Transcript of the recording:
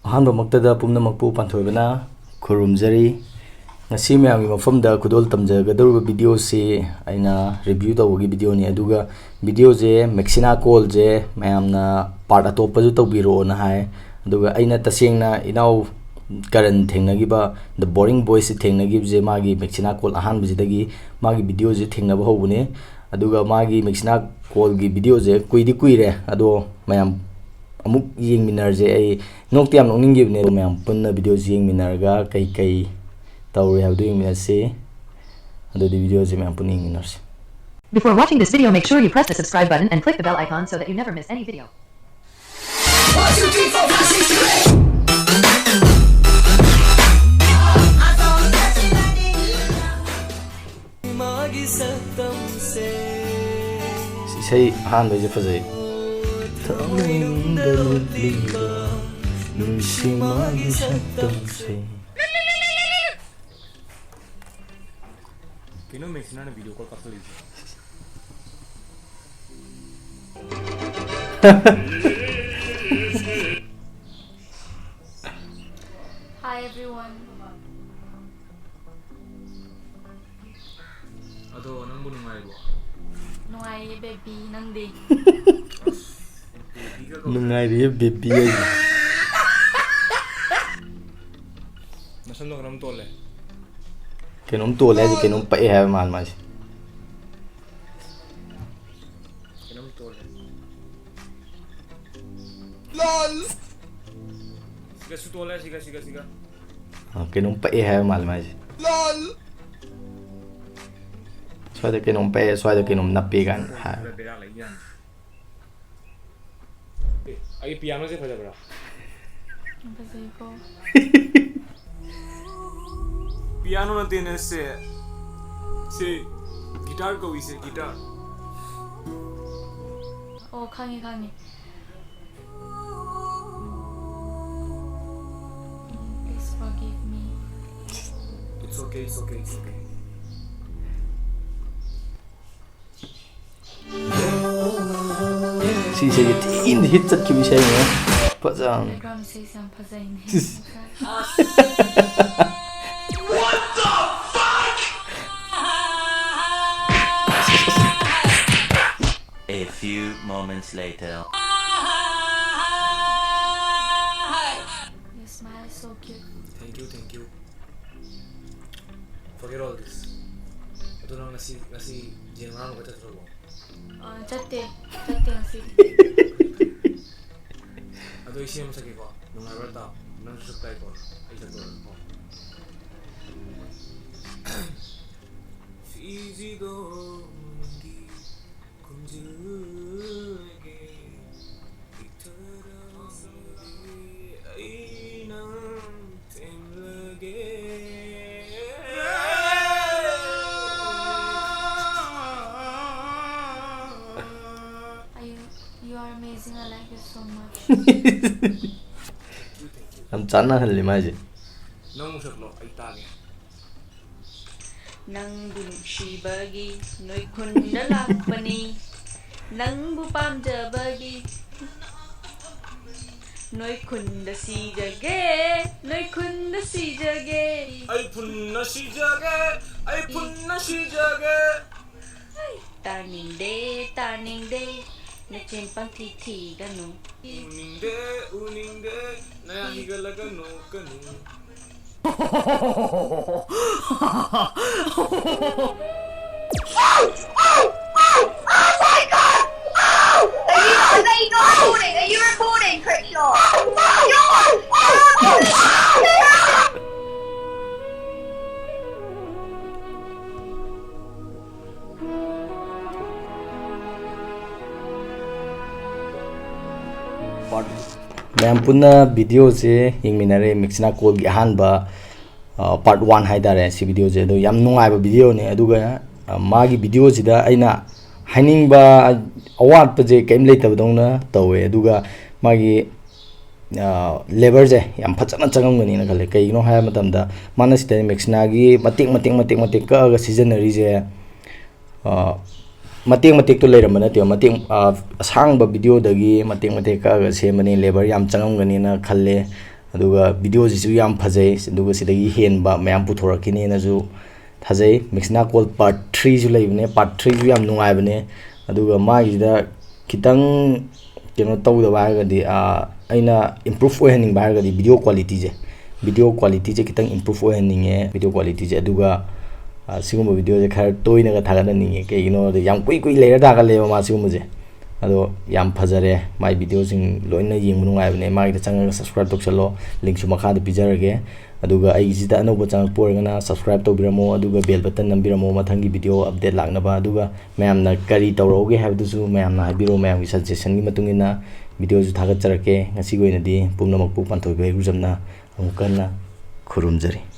ꯑꯍꯥꯟꯕꯃꯛꯇꯗ ꯄꯨꯝꯅꯃꯛꯄꯨ ꯄꯥꯟꯊꯣꯏꯕꯅ ꯈꯨꯔꯨꯝꯖꯔꯤ ꯉꯁꯤ ꯃꯌꯥꯝꯒꯤ ꯃꯐꯝꯗ ꯈꯨꯗꯣꯜ ꯇꯝꯖꯒꯗꯧꯔꯤꯕ ꯚꯤꯗꯤꯑꯣꯁꯤ ꯑꯩꯅ ꯔꯤꯚ꯭ꯌꯨ ꯇꯧꯕꯒꯤ ꯚꯤꯗꯤꯑꯣꯅꯤ ꯑꯗꯨꯒ ꯚꯤꯗꯤꯑꯣꯁꯦ ꯃꯦꯛꯁꯤꯅꯥ ꯀꯣꯜꯁꯦ ꯃꯌꯥꯝꯅ ꯄꯥꯔꯠ ꯑꯇꯣꯞꯄꯁꯨ ꯇꯧꯕꯤꯔꯛꯑꯣꯅ ꯍꯥꯏ ꯑꯗꯨꯒ ꯑꯩꯅ ꯇꯁꯦꯡꯅ ꯏꯅꯥꯎ ꯀꯔꯟ ꯊꯦꯡꯅꯈꯤꯕ ꯗ ꯕꯣꯔꯤꯡ ꯕꯣꯏꯁꯤ ꯊꯦꯡꯅꯈꯤꯕꯁꯦ ꯃꯥꯒꯤ ꯃꯦꯛꯁꯤꯅꯥ ꯀꯣꯜ ꯑꯍꯥꯟꯕꯁꯤꯗꯒꯤ ꯃꯥꯒꯤ ꯚꯤꯗꯤꯑꯣꯁꯦ ꯊꯦꯡꯅꯕ ꯍꯧꯕꯅꯤ ꯑꯗꯨꯒ ꯃꯥꯒꯤ ꯃꯦꯛꯁꯤꯅꯥ ꯀꯣꯜꯒꯤ ꯚꯤꯗꯤꯑꯣꯁꯦ ꯀꯨꯏꯗꯤ ꯀꯨꯏꯔꯦ ꯑꯗꯣ ꯃꯌꯥꯝ ꯑꯃꯨꯛ ꯌꯦꯡꯃꯤꯟꯅꯔꯁꯦ ꯑꯩ ꯅꯣꯛꯇꯤ ꯌꯥꯝ ꯅꯣꯛꯅꯤꯡꯈꯤꯕꯅꯦ ꯃꯌꯥꯝ ꯄꯨꯟꯅ ꯚꯤꯗꯤꯑꯣꯁꯤ ꯌꯦꯡꯃꯤꯟꯅꯔꯒ ꯀꯩ ꯇꯧꯔꯦ ꯍꯥꯏꯕꯗꯨ ꯌꯦꯡꯃꯤꯟꯅꯁꯤ ꯑꯗꯨꯗꯤ ꯚꯤꯗꯤꯑꯣꯁꯤ ꯃꯌꯥꯝ ꯄꯨꯟꯅ ꯌꯦꯡꯃꯤꯟꯅꯔꯁꯤ. Before watching this video, make sure you press the subscribe button and click the bell icon so that you never miss any video. 1, 2, 3, 4, 5, 6, 7, 8. Isay ahanbay fazay. Kino Mexina na video call kasali. Hi everyone. Ado nang bunong ay bo. Nungai baby nang di. Nungai baby ay. Nasaan lo kanam tole? Kinom tole ay kinom pa hai man mas. Kanam tole. LOL! Siga su tole siga. Kinom pa hai man mas. LOL! Swada kinom pa swada kinom napi kan. Bera lagi yan. Ay piano se faja bra. Bazay ko. Piano na din se guitar ko ise guitar. Oh kangi. Please forgive me. It's okay. Si say in hit chat ki bisay niya. Pazang. Background say some bazay ni. A few moments later. Your smile is so cute. Thank you. Forget all this. Ito nang nasi general ko tatro. Chatte nasi. Ado isi mo sa ko. Nung arata, nang subscribe ko. Ay sa tol ko. Easy go. You are amazing. I like you so much. Am chana halli maji. Nang musaklo ay tagi. Nang bunugsibagi noy kundalakpani nang bupamjabagi noy kunda si jage Ay punna si jage taning de nachin pang titi gano uning de naya higalaga no kanu. Are you recording, Crickshaw? Mayam punna video se yengminare Mexina call gi ahanba part 1 haidare si video je do yam nungai ba video ne aduga magi video sida aina hainingba award pa je kaim leitab dongna tawe aduga magi labor je yam phachana changam na khale kai no haya matamda mana sida Mexina gi matik ka ga seasonary je matik to leiram na tio matik asang ba video dagi matik ka ga semani labor yam changam gani na khalle ꯑꯗꯨꯒ ꯚꯤꯗꯤꯑꯣꯁꯤꯁꯨ ꯌꯥꯝ ꯐꯖꯩ ꯑꯗꯨꯒ ꯁꯤꯗꯒꯤ ꯍꯦꯟꯕ ꯃꯌꯥꯝ ꯄꯨꯊꯣꯔꯛꯈꯤꯅꯦꯅꯁꯨ ꯊꯥꯖꯩ ꯃꯦꯛꯁꯤꯅꯥ call part 3ꯁꯨ ꯂꯩꯕꯅꯦ part 3ꯁꯨ ꯌꯥꯝ ꯅꯨꯡꯉꯥꯏꯕꯅꯦ ꯑꯗꯨꯒ ꯃꯥꯒꯤꯁꯤꯗ ꯈꯤꯇꯪ ꯀꯩꯅꯣ ꯇꯧꯗꯕ ꯍꯥꯏꯔꯒꯗꯤ ꯑꯩꯅ ꯏꯝꯄ꯭ꯔꯨꯚ ꯑꯣꯏꯍꯟꯅꯤꯡꯕ ꯍꯥꯏꯔꯒꯗꯤ ꯚꯤꯗꯤꯑꯣ ꯀ꯭ꯋꯥꯂꯤꯇꯤꯁꯦ ꯈꯤꯇꯪ ꯏꯝꯄ꯭ꯔꯨꯚ ꯑꯣꯏꯍꯟꯅꯤꯡꯉꯦ ꯚꯤꯗꯤꯑꯣ ꯀ꯭ꯋꯥꯂꯤꯇꯤꯁꯦ ꯑꯗꯨꯒ ꯁꯤꯒꯨꯝꯕ ꯚꯤꯗꯤꯑꯣꯁꯦ ꯈꯔ ꯇꯣꯏꯅꯒ ꯊꯥꯒꯠꯍꯟꯅꯤꯡꯉꯦ ꯀꯩꯒꯤꯅꯣꯗ ꯌꯥꯝ ꯀꯨꯏ ꯂꯩꯔ ꯊꯥꯒꯠꯂꯦꯕ ꯃꯥ ꯁꯤꯒꯨꯝꯕꯁꯦ ꯑꯗꯣ ꯌꯥꯝ ꯐꯖꯔꯦ ꯃꯥꯏ ꯚꯤꯗꯤꯑꯣꯁꯤꯡ ꯂꯣꯏꯅ ꯌꯦꯡꯕ ꯅꯨꯡꯉꯥꯏꯕꯅꯦ ꯃꯥꯒꯤꯗ ꯆꯪꯉꯒ ꯁꯕꯁꯀ꯭ꯔꯥꯏꯕ ꯇꯧꯁꯜꯂꯣ ꯂꯤꯡꯛꯁꯨ ꯃꯈꯥꯗ ꯄꯤꯖꯔꯒꯦ ꯑꯗꯨꯒ ꯑꯩꯒꯤꯁꯤꯗ ꯑꯅꯧꯕ ꯆꯪꯉꯛꯄ ꯑꯣꯏꯔꯒꯅ ꯁꯕꯁꯀ꯭ꯔꯥꯏꯕ ꯇꯧꯕꯤꯔꯝꯃꯣ ꯑꯗꯨꯒ ꯕꯦꯜ ꯕꯇꯟ ꯅꯝꯕꯤꯔꯝꯃꯣ ꯃꯊꯪꯒꯤ ꯚꯤꯗꯤꯑꯣ ꯑꯞꯗꯦꯠ ꯂꯥꯛꯅꯕ ꯑꯗꯨꯒ ꯃꯌꯥꯝꯅ ꯀꯔꯤ ꯇꯧꯔꯛꯎꯒꯦ ꯍꯥꯏꯕꯗꯨꯁꯨ ꯃꯌꯥꯝꯅ ꯍꯥꯏꯕꯤꯔꯣ ꯃꯌꯥꯝꯒꯤ ꯁꯖꯦꯁꯟꯒꯤ ꯃꯇꯨꯡ ꯏꯟꯅ ꯚꯤꯗꯤꯑꯣꯁꯨ ꯊꯥꯒꯠꯆꯔꯛꯀꯦ ꯉꯁꯤꯒꯤ ꯑꯣꯏꯅꯗꯤ ꯄꯨꯝꯅꯃꯛꯄꯨ ꯄꯥꯟꯊꯣꯏꯕꯤ ꯍꯩꯒ꯭ꯔꯨꯖꯝꯅ ꯑꯃꯨꯛ ꯍꯟꯅ ꯈꯨꯔꯨꯝꯖꯔꯤ